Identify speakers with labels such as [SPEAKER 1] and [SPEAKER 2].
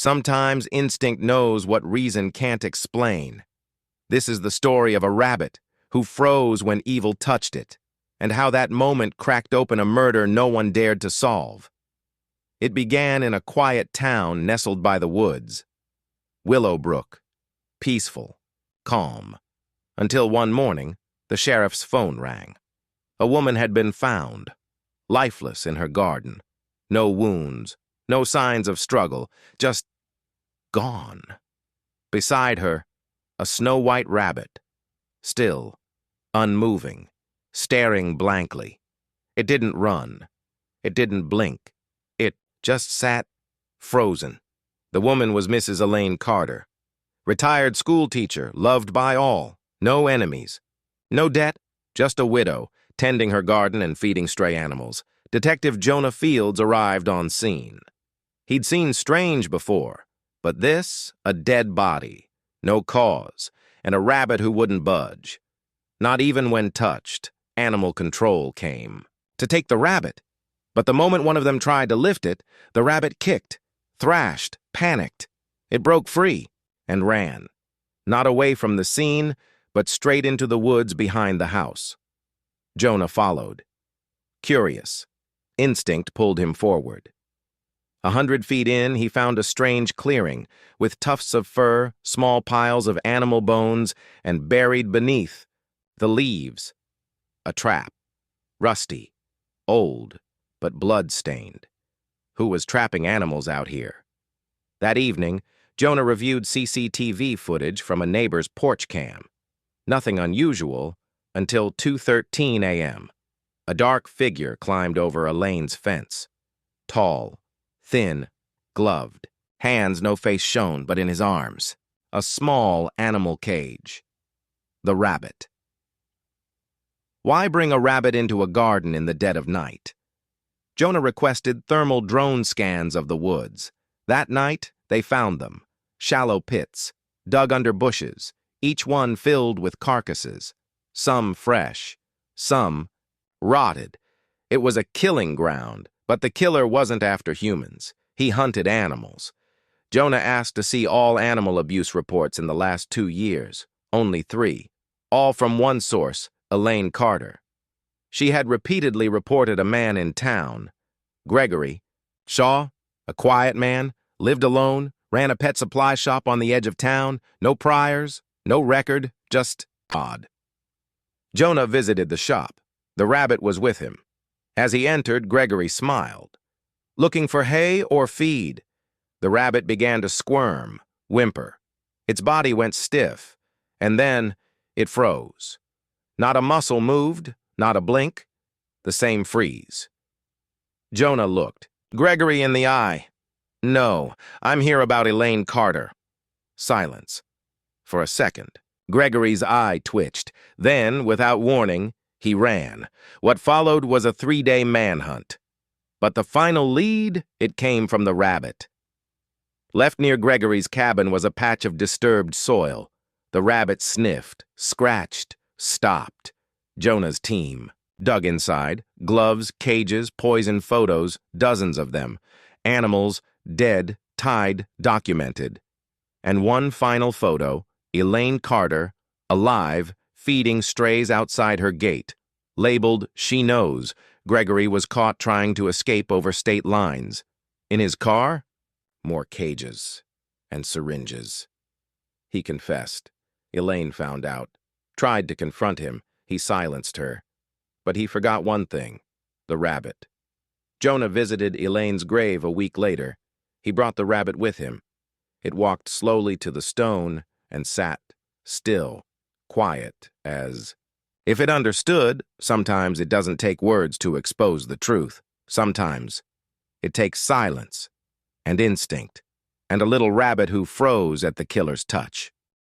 [SPEAKER 1] Sometimes instinct knows what reason can't explain. This is the story of a rabbit who froze when evil touched it, and how that moment cracked open a murder no one dared to solve. It began in a quiet town nestled by the woods. Willowbrook, peaceful, calm, until one morning, the sheriff's phone rang. A woman had been found, lifeless in her garden. No wounds, no signs of struggle, just gone. Beside her, a snow-white rabbit, still, unmoving, staring blankly. It didn't run. It didn't blink. It just sat, frozen. The woman was Mrs. Elaine Carter, retired schoolteacher, loved by all, no enemies. No debt, just a widow, tending her garden and feeding stray animals. Detective Jonah Fields arrived on scene. He'd seen strange before, but this, a dead body, no cause, and a rabbit who wouldn't budge. Not even when touched, animal control came to take the rabbit. But the moment one of them tried to lift it, the rabbit kicked, thrashed, panicked. It broke free and ran, not away from the scene, but straight into the woods behind the house. Jonah followed. Curious, instinct pulled him forward. 100 feet in, he found a strange clearing, with tufts of fur, small piles of animal bones, and buried beneath, the leaves. A trap. Rusty. Old, but blood-stained. Who was trapping animals out here? That evening, Jonah reviewed CCTV footage from a neighbor's porch cam. Nothing unusual until 2:13 a.m. A dark figure climbed over Elaine's fence. Tall, thin, gloved, hands no face shown but in his arms. A small animal cage. The rabbit. Why bring a rabbit into a garden in the dead of night? Jonah requested thermal drone scans of the woods. That night, they found them. Shallow pits, dug under bushes, each one filled with carcasses. Some fresh, some rotted. It was a killing ground, but the killer wasn't after humans. He hunted animals. Jonah asked to see all animal abuse reports in the last 2 years. Only 3. All from one source, Elaine Carter. She had repeatedly reported a man in town. Gregory Shaw, a quiet man, lived alone, ran a pet supply shop on the edge of town, no priors, no record, just odd. Jonah visited the shop. The rabbit was with him. As he entered, Gregory smiled. Looking for hay or feed? The rabbit began to squirm, whimper. Its body went stiff, and then it froze. Not a muscle moved, not a blink, the same freeze. Jonah looked Gregory in the eye. No, I'm here about Elaine Carter. Silence. For a second, Gregory's eye twitched. Then, without warning, he ran. What followed was a 3-day manhunt. But the final lead, it came from the rabbit. Left near Gregory's cabin was a patch of disturbed soil. The rabbit sniffed, scratched, stopped. Jonah's team dug inside, gloves, cages, poison photos, dozens of them. Animals, dead, tied, documented. And one final photo, Elaine Carter, alive, feeding strays outside her gate. Labeled, "She Knows," Gregory was caught trying to escape over state lines. In his car, more cages and syringes. He confessed. Elaine found out. Tried to confront him. He silenced her. But he forgot one thing, the rabbit. Jonah visited Elaine's grave a week later. He brought the rabbit with him. It walked slowly to the stone and sat, still, quiet as... If it understood, sometimes it doesn't take words to expose the truth. Sometimes it takes silence and instinct and a little rabbit who froze at the killer's touch.